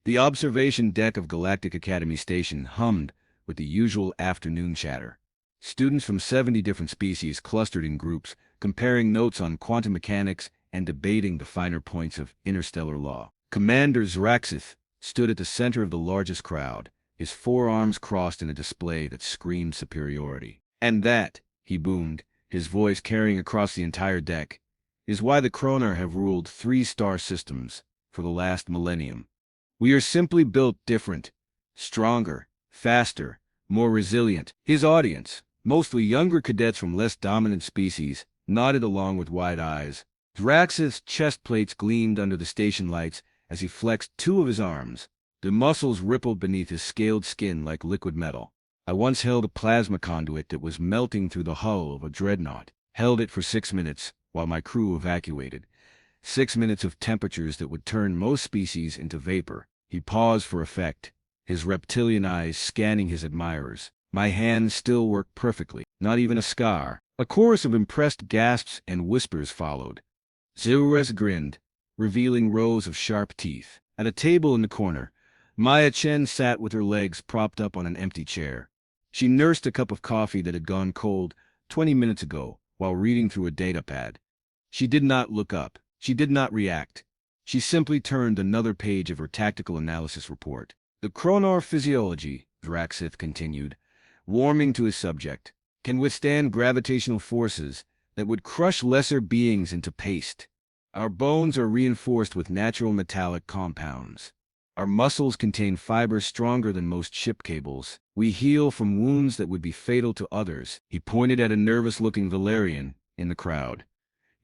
The observation deck of Galactic Academy Station hummed with the usual afternoon chatter. Students from 70 different species clustered in groups, comparing notes on quantum mechanics and debating the finer points of interstellar law. Commander Zraxith stood at the center of the largest crowd, his forearms crossed in a display that screamed superiority. "And that," he boomed, his voice carrying across the entire deck, "is why the Kronar have ruled 3-star systems for the last millennium. We are simply built different, stronger, faster, more resilient." His audience, mostly younger cadets from less dominant species, nodded along with wide eyes. Zraxith's chest plates gleamed under the station lights as he flexed 2 of his arms. The muscles rippled beneath his scaled skin like liquid metal. "I once held a plasma conduit that was melting through the hull of a dreadnought. Held it for 6 minutes while my crew evacuated. 6 minutes of temperatures that would turn most species into vapor." He paused for effect, his reptilian eyes scanning his admirers. "My hands still work perfectly. Not even a scar." A chorus of impressed gasps and whispers followed. Zraxith grinned, revealing rows of sharp teeth. At a table in the corner, Chen sat with her legs propped up on an empty chair. She nursed a cup of coffee that had gone cold 20 minutes ago while reading through a datapad. She did not look up. She did not react. She simply turned another page of her tactical analysis report. "The Kronar physiology," Zraxith continued, warming to his subject, "can withstand gravitational forces that would crush lesser beings into paste. Our bones are reinforced with natural metallic compounds. Our muscles contain fibers stronger than most ship cables. We heal from wounds that would be fatal to others." He pointed at a nervous-looking Valerian in the crowd.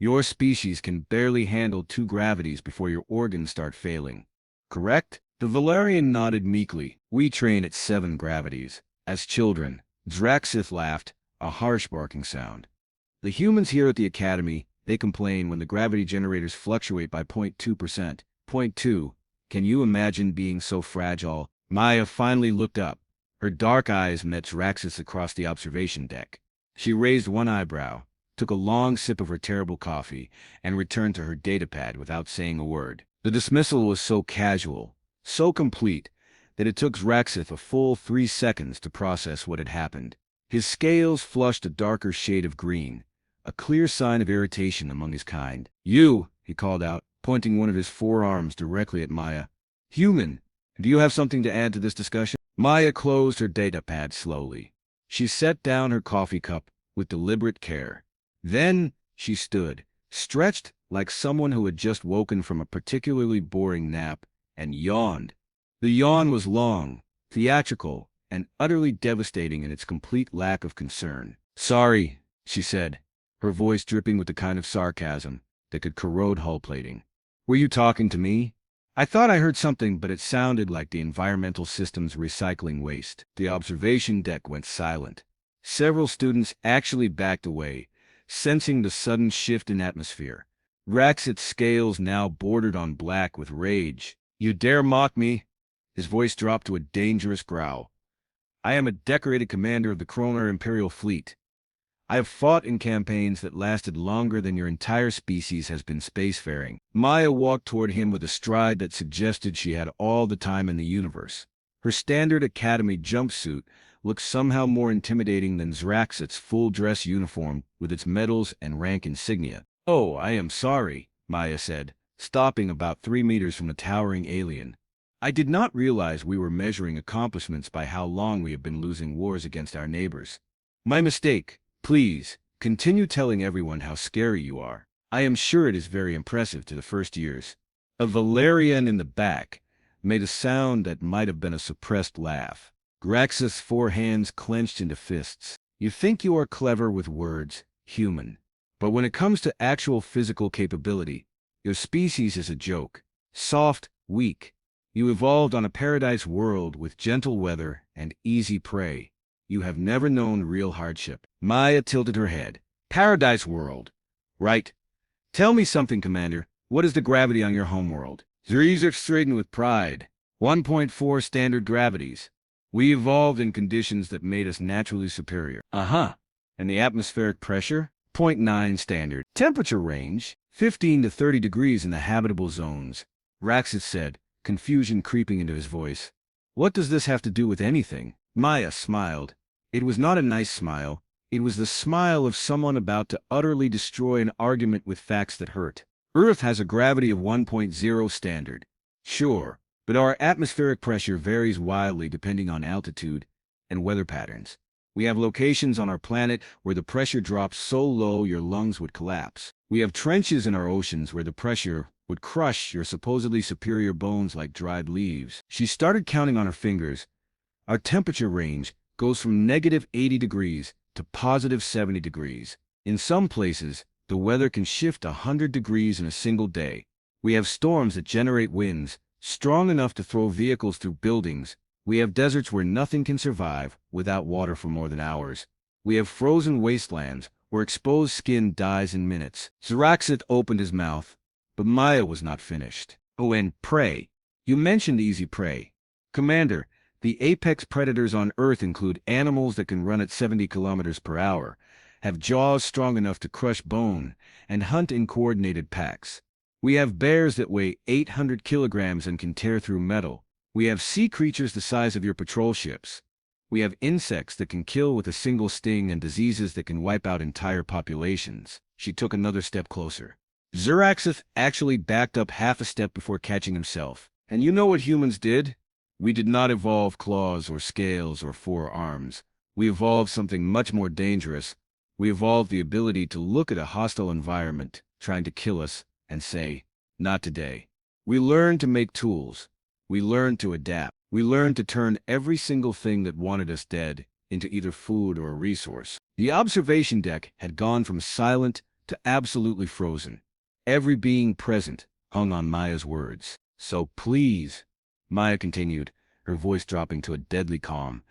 "Your species can barely handle 2 gravities before your organs start failing. Correct?" The Valerian nodded meekly. "We train at 7 gravities. As children." Zraxith laughed, a harsh barking sound. "The humans here at the Academy, they complain when the gravity generators fluctuate by 0.2%. 0.2. Can you imagine being so fragile?" Maya finally looked up. Her dark eyes met Zraxith's across the observation deck. She raised one eyebrow, took a long sip of her terrible coffee, and returned to her datapad without saying a word. The dismissal was so casual, so complete, that it took Zraxith a full 3 seconds to process what had happened. His scales flushed a darker shade of green, a clear sign of irritation among his kind. "You," he called out, pointing one of his forearms directly at Maya. "Human, do you have something to add to this discussion?" Maya closed her datapad slowly. She set down her coffee cup with deliberate care. Then she stood, stretched like someone who had just woken from a particularly boring nap, and yawned. The yawn was long, theatrical, and utterly devastating in its complete lack of concern. "Sorry," she said, her voice dripping with the kind of sarcasm that could corrode hull plating. "Were you talking to me? I thought I heard something, but it sounded like the environmental system's recycling waste." The observation deck went silent. Several students actually backed away, sensing the sudden shift in atmosphere. Zraxith's scales now bordered on black with rage. "You dare mock me?" His voice dropped to a dangerous growl. "I am a decorated commander of the Kronar Imperial Fleet. I have fought in campaigns that lasted longer than your entire species has been spacefaring." Maya walked toward him with a stride that suggested she had all the time in the universe. Her standard academy jumpsuit looked somehow more intimidating than Zraxith's full-dress uniform with its medals and rank insignia. "Oh, I am sorry," Maya said, stopping about 3 meters from the towering alien. "I did not realize we were measuring accomplishments by how long we have been losing wars against our neighbors. My mistake. Please, continue telling everyone how scary you are. I am sure it is very impressive to the first years." A Valerian in the back made a sound that might have been a suppressed laugh. Zraxith's 4 hands clenched into fists. "You think you are clever with words, human. But when it comes to actual physical capability, your species is a joke. Soft, weak. You evolved on a paradise world with gentle weather and easy prey. You have never known real hardship." Maya tilted her head. "Paradise world. Right. Tell me something, Commander. What is the gravity on your homeworld?" Zraxith straightened with pride. 1.4 standard gravities. We evolved in conditions that made us naturally superior. Uh-huh. And the atmospheric pressure? 0.9 standard. Temperature range? 15 to 30 degrees in the habitable zones, Zraxith said, confusion creeping into his voice. What does this have to do with anything? Maya smiled. It was not a nice smile. It was the smile of someone about to utterly destroy an argument with facts that hurt. Earth has a gravity of 1.0 standard. Sure, but our atmospheric pressure varies wildly depending on altitude and weather patterns. We have locations on our planet where the pressure drops so low your lungs would collapse. We have trenches in our oceans where the pressure would crush your supposedly superior bones like dried leaves. She started counting on her fingers. Our temperature range goes from -80 degrees to +70 degrees. In some places, the weather can shift 100 degrees in a single day. We have storms that generate winds strong enough to throw vehicles through buildings. We have deserts where nothing can survive without water for more than hours. We have frozen wastelands where exposed skin dies in minutes. Zraxith opened his mouth, but Maya was not finished. Oh, and prey. You mentioned easy prey. Commander, the apex predators on Earth include animals that can run at 70 kilometers per hour, have jaws strong enough to crush bone, and hunt in coordinated packs. We have bears that weigh 800 kilograms and can tear through metal. We have sea creatures the size of your patrol ships. We have insects that can kill with a single sting and diseases that can wipe out entire populations. She took another step closer. Zraxith actually backed up half a step before catching himself. And you know what humans did? We did not evolve claws or scales or 4 arms. We evolved something much more dangerous. We evolved the ability to look at a hostile environment trying to kill us and say, not today. We learned to make tools. We learned to adapt. We learned to turn every single thing that wanted us dead into either food or a resource. The observation deck had gone from silent to absolutely frozen. Every being present hung on Maya's words. So please, Maya continued, her voice dropping to a deadly calm,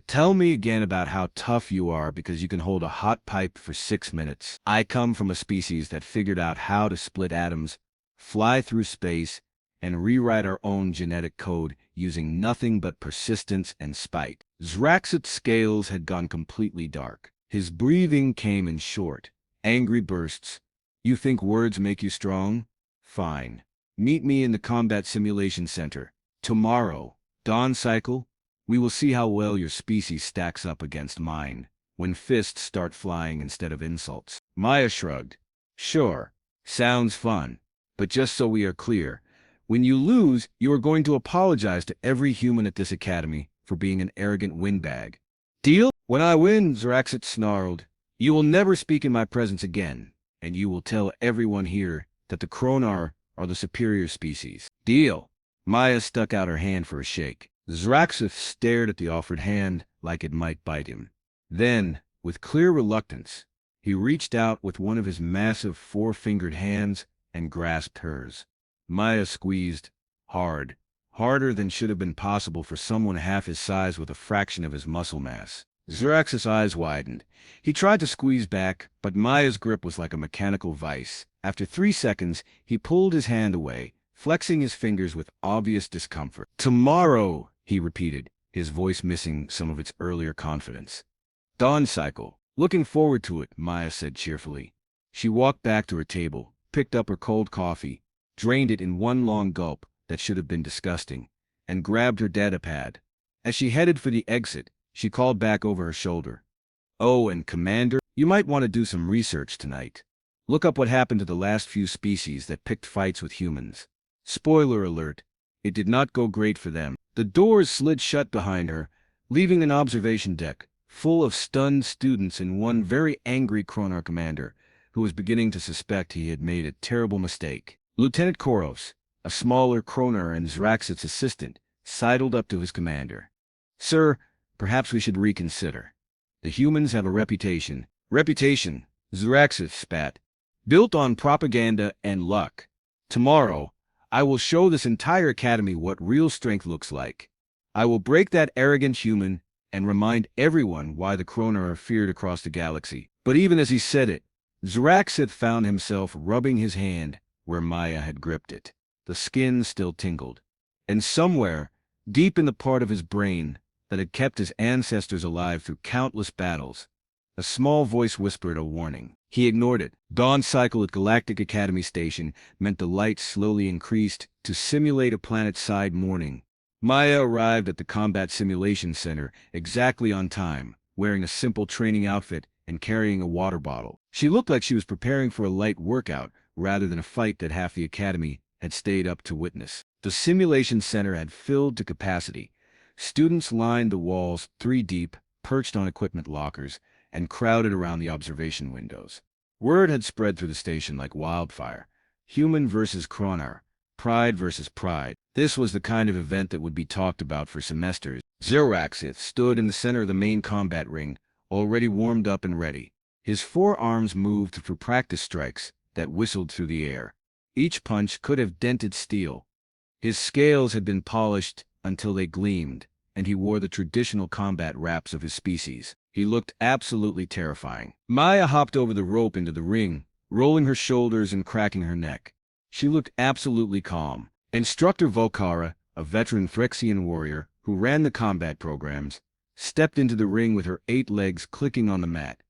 tell me again about how tough you are because you can hold a hot pipe for 6 minutes. I come from a species that figured out how to split atoms, fly through space, and rewrite our own genetic code using nothing but persistence and spite. Zraxith's scales had gone completely dark. His breathing came in short, angry bursts. You think words make you strong? Fine. Meet me in the Combat Simulation Center. Tomorrow, dawn cycle, we will see how well your species stacks up against mine, when fists start flying instead of insults. Maya shrugged. Sure, sounds fun. But just so we are clear, when you lose, you are going to apologize to every human at this academy for being an arrogant windbag. Deal? When I win, Zraxith snarled, you will never speak in my presence again, and you will tell everyone here that the Kronar are the superior species. Deal. Maya stuck out her hand for a shake. Zraxith stared at the offered hand like it might bite him. Then, with clear reluctance, he reached out with one of his massive 4-fingered hands and grasped hers. Maya squeezed, hard, harder than should have been possible for someone half his size with a fraction of his muscle mass. Zraxith's eyes widened. He tried to squeeze back, but Maya's grip was like a mechanical vice. After 3 seconds, he pulled his hand away, flexing his fingers with obvious discomfort. Tomorrow, he repeated, his voice missing some of its earlier confidence. Dawn cycle. Looking forward to it, Maya said cheerfully. She walked back to her table, picked up her cold coffee, drained it in one long gulp that should have been disgusting, and grabbed her datapad. As she headed for the exit, she called back over her shoulder. Oh, and Commander, you might want to do some research tonight. Look up what happened to the last few species that picked fights with humans. Spoiler alert, it did not go great for them. The doors slid shut behind her, leaving an observation deck full of stunned students and one very angry Kronar commander who was beginning to suspect he had made a terrible mistake. Lieutenant Koros, a smaller Kronar and Zraxith's assistant, sidled up to his commander. Sir, perhaps we should reconsider. The humans have a reputation. Reputation, Zraxith spat, built on propaganda and luck. Tomorrow, I will show this entire academy what real strength looks like. I will break that arrogant human and remind everyone why the Kronar are feared across the galaxy. But even as he said it, Zraxith found himself rubbing his hand where Maya had gripped it. The skin still tingled. And somewhere, deep in the part of his brain that had kept his ancestors alive through countless battles, a small voice whispered a warning. He ignored it. Dawn cycle at Galactic Academy Station meant the lights slowly increased to simulate a planet-side morning. Maya arrived at the Combat Simulation Center exactly on time, wearing a simple training outfit and carrying a water bottle. She looked like she was preparing for a light workout rather than a fight that half the Academy had stayed up to witness. The simulation center had filled to capacity. Students lined the walls 3 deep, perched on equipment lockers, and crowded around the observation windows. Word had spread through the station like wildfire. Human versus Kronar. Pride versus pride. This was the kind of event that would be talked about for semesters. Zraxith stood in the center of the main combat ring, already warmed up and ready. His forearms moved for practice strikes that whistled through the air. Each punch could have dented steel. His scales had been polished until they gleamed, and he wore the traditional combat wraps of his species. He looked absolutely terrifying. Maya hopped over the rope into the ring, rolling her shoulders and cracking her neck. She looked absolutely calm. Instructor Volkara, a veteran Phyrexian warrior who ran the combat programs, stepped into the ring with her 8 legs clicking on the mat.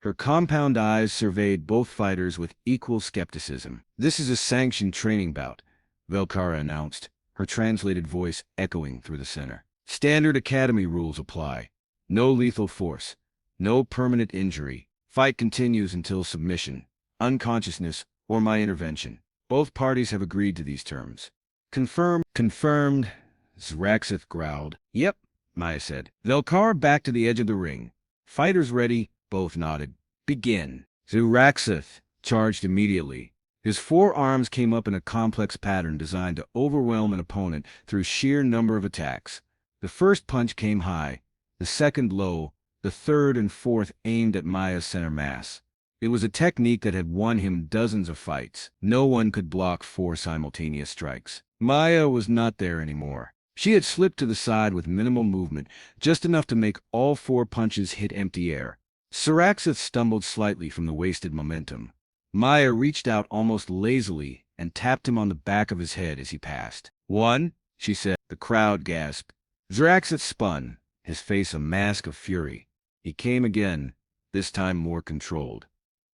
Her compound eyes surveyed both fighters with equal skepticism. "This is a sanctioned training bout," Volkara announced, her translated voice echoing through the center. "Standard Academy rules apply. No lethal force. No permanent injury. Fight continues until submission, unconsciousness, or my intervention. Both parties have agreed to these terms." "Confirmed." "Confirmed," Zraxith growled. "Yep," Maya said. Volkara backed to the edge of the ring. "Fighters ready," both nodded. "Begin." Zraxith charged immediately. His forearms came up in a complex pattern designed to overwhelm an opponent through sheer number of attacks. The first punch came high, the second low, the third and fourth aimed at Maya's center mass. It was a technique that had won him dozens of fights. No one could block 4 simultaneous strikes. Maya was not there anymore. She had slipped to the side with minimal movement, just enough to make all 4 punches hit empty air. Zraxith stumbled slightly from the wasted momentum. Maya reached out almost lazily and tapped him on the back of his head as he passed. "One," she said. The crowd gasped. Zraxith spun, his face a mask of fury. He came again, this time more controlled.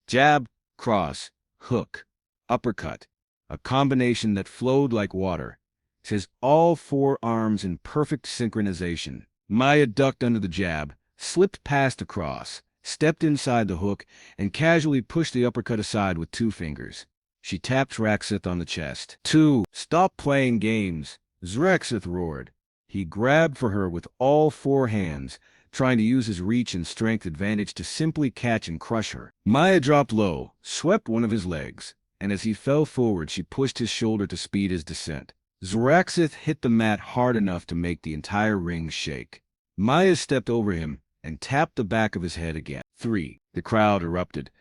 Jab, cross, hook, uppercut, a combination that flowed like water, his all 4 arms in perfect synchronization. Maya ducked under the jab, slipped past the cross, stepped inside the hook, and casually pushed the uppercut aside with 2 fingers. She tapped Zraxith on the chest. "2. Stop playing games," Zraxith roared. He grabbed for her with all 4 hands, trying to use his reach and strength advantage to simply catch and crush her. Maya dropped low, swept one of his legs, and as he fell forward she pushed his shoulder to speed his descent. Zraxith hit the mat hard enough to make the entire ring shake. Maya stepped over him and tapped the back of his head again. 3. The crowd erupted.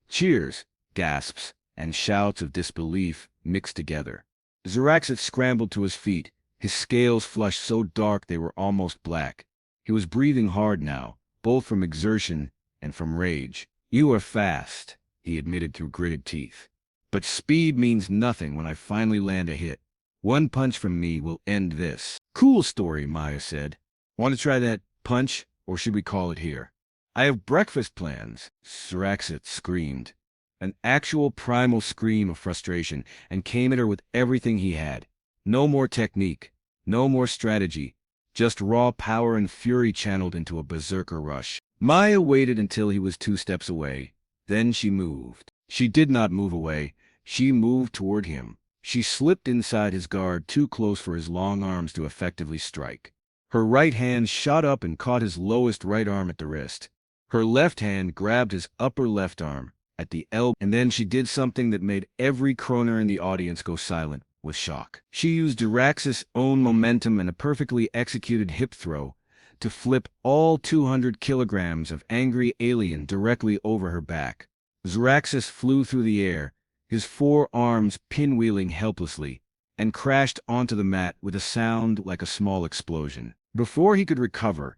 Cheers, gasps, and shouts of disbelief mixed together. Zraxith scrambled to his feet, his scales flushed so dark they were almost black. He was breathing hard now, both from exertion and from rage. "You are fast," he admitted through gritted teeth. "But speed means nothing when I finally land a hit. 1 punch from me will end this." "Cool story," Maya said. "Want to try that punch, or should we call it here?" "I have breakfast plans," Zraxith screamed. An actual primal scream of frustration, and came at her with everything he had. No more technique, no more strategy, just raw power and fury channeled into a berserker rush. Maya waited until he was 2 steps away. Then she moved. She did not move away. She moved toward him. She slipped inside his guard too close for his long arms to effectively strike. Her right hand shot up and caught his lowest right arm at the wrist. Her left hand grabbed his upper left arm at the elbow, and then she did something that made every Kronar in the audience go silent with shock. She used Zraxith's own momentum and a perfectly executed hip throw to flip all 200 kilograms of angry alien directly over her back. Zraxith flew through the air, his 4 arms pinwheeling helplessly, and crashed onto the mat with a sound like a small explosion. Before he could recover,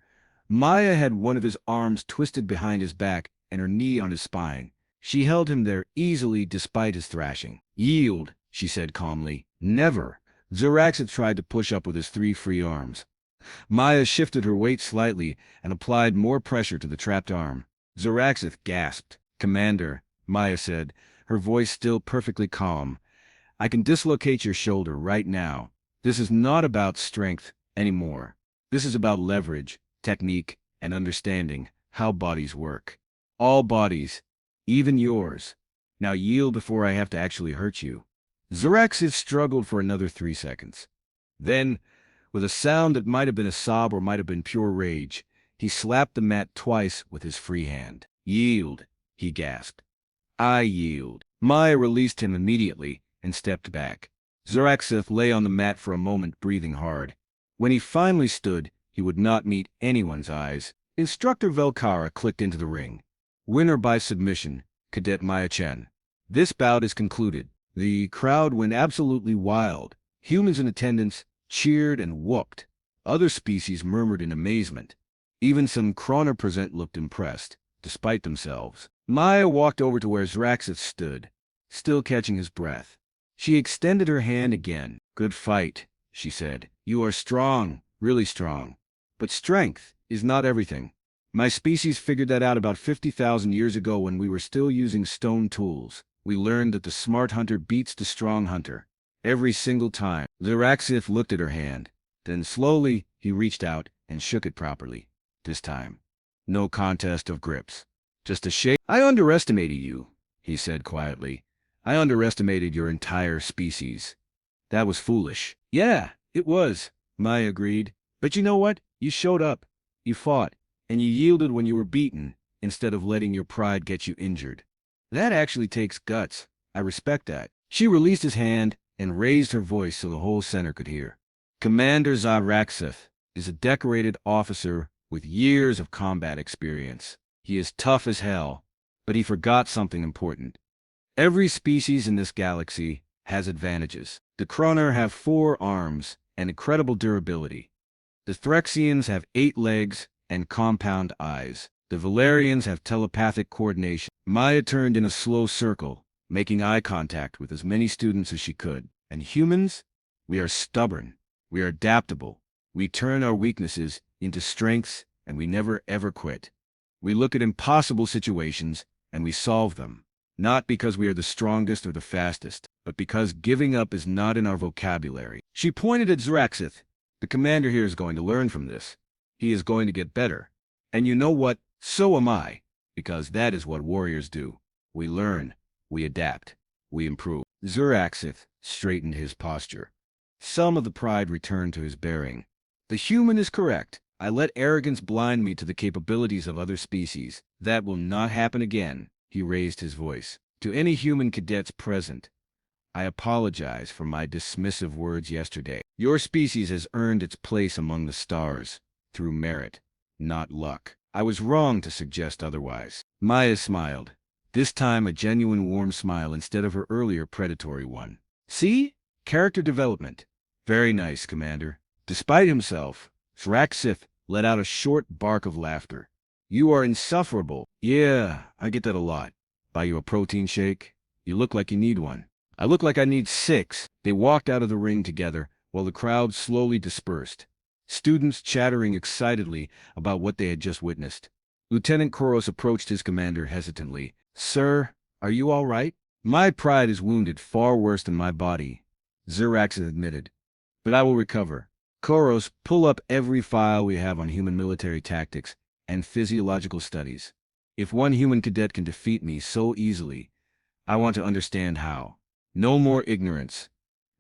Maya had one of his arms twisted behind his back and her knee on his spine. She held him there easily despite his thrashing. "Yield," she said calmly. "Never." Zraxith tried to push up with his 3 free arms. Maya shifted her weight slightly and applied more pressure to the trapped arm. Zraxith gasped. "Commander," Maya said, her voice still perfectly calm. I can dislocate your shoulder right now. This is not about strength anymore. This is about leverage, technique, and understanding how bodies work. All bodies, even yours. Now yield before I have to actually hurt you. Zraxith struggled for another 3 seconds. Then, with a sound that might have been a sob or might have been pure rage, he slapped the mat twice with his free hand. Yield, he gasped. I yield. Maya released him immediately and stepped back. Zraxith lay on the mat for a moment, breathing hard. When he finally stood, he would not meet anyone's eyes. Instructor Velkara clicked into the ring. Winner by submission, Cadet Maya Chen. This bout is concluded. The crowd went absolutely wild. Humans in attendance cheered and whooped. Other species murmured in amazement. Even some Kronar present looked impressed, despite themselves. Maya walked over to where Zraxith stood, still catching his breath. She extended her hand again. Good fight, she said. You are strong, really strong. But strength is not everything. My species figured that out about 50,000 years ago when we were still using stone tools. We learned that the smart hunter beats the strong hunter. Every single time. Zraxith looked at her hand. Then slowly, he reached out and shook it properly. This time, no contest of grips. Just a shake. I underestimated you, he said quietly. I underestimated your entire species. That was foolish. Yeah, it was, Maya agreed. But you know what? You showed up. You fought. And you yielded when you were beaten, instead of letting your pride get you injured. That actually takes guts. I respect that. She released his hand and raised her voice so the whole center could hear. Commander Zraxith is a decorated officer with years of combat experience. He is tough as hell, but he forgot something important. Every species in this galaxy has advantages. The Kronar have 4 arms and incredible durability. The Threxians have 8 legs and compound eyes. The Valerians have telepathic coordination. Maya turned in a slow circle, making eye contact with as many students as she could. And humans? We are stubborn. We are adaptable. We turn our weaknesses into strengths, and we never ever quit. We look at impossible situations, and we solve them. Not because we are the strongest or the fastest, but because giving up is not in our vocabulary. She pointed at Zraxith. The commander here is going to learn from this. He is going to get better. And you know what? So am I. Because that is what warriors do. We learn. We adapt. We improve. Zraxith straightened his posture. Some of the pride returned to his bearing. The human is correct. I let arrogance blind me to the capabilities of other species. That will not happen again. He raised his voice. To any human cadets present, I apologize for my dismissive words yesterday. Your species has earned its place among the stars, through merit, not luck. I was wrong to suggest otherwise. Maya smiled, this time a genuine warm smile instead of her earlier predatory one. See? Character development. Very nice, Commander. Despite himself, Zraxith let out a short bark of laughter. You are insufferable. Yeah, I get that a lot. Buy you a protein shake? You look like you need one. I look like I need 6. They walked out of the ring together while the crowd slowly dispersed. Students chattering excitedly about what they had just witnessed. Lieutenant Koros approached his commander hesitantly. Sir, are you all right? My pride is wounded far worse than my body, Zraxith admitted. But I will recover. Koros, pull up every file we have on human military tactics and physiological studies. If one human cadet can defeat me so easily, I want to understand how. No more ignorance.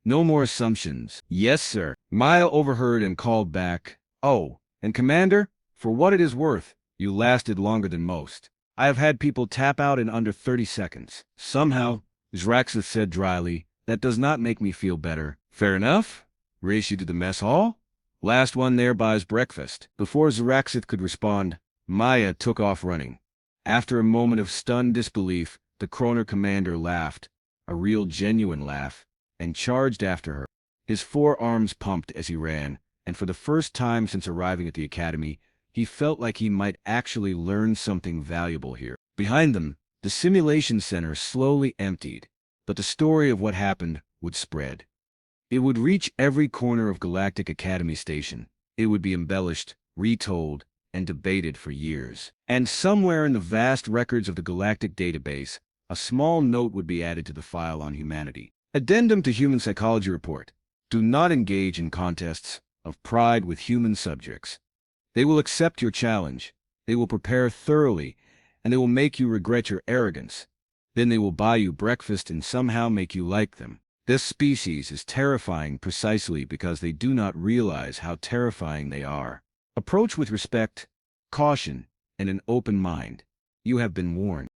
No more assumptions. Yes, sir. Maya overheard and called back. Oh, and Commander, for what it is worth, you lasted longer than most. I have had people tap out in under 30 seconds. Somehow, Zraxith said dryly, that does not make me feel better. Fair enough. Race you to the mess hall? Last one there buys breakfast. Before Zraxith could respond, Maya took off running. After a moment of stunned disbelief, the Kronar commander laughed, a real genuine laugh, and charged after her. His 4 arms pumped as he ran, and for the first time since arriving at the academy, he felt like he might actually learn something valuable here. Behind them, the simulation center slowly emptied, but the story of what happened would spread. It would reach every corner of Galactic Academy Station. It would be embellished, retold, and debated for years. And somewhere in the vast records of the Galactic Database, A small note would be added to the file on humanity. Addendum to Human Psychology Report. Do not engage in contests of pride with human subjects. They will accept your challenge. They will prepare thoroughly, and they will make you regret your arrogance. Then they will buy you breakfast and somehow make you like them. This species is terrifying precisely because they do not realize how terrifying they are. Approach with respect, caution, and an open mind. You have been warned.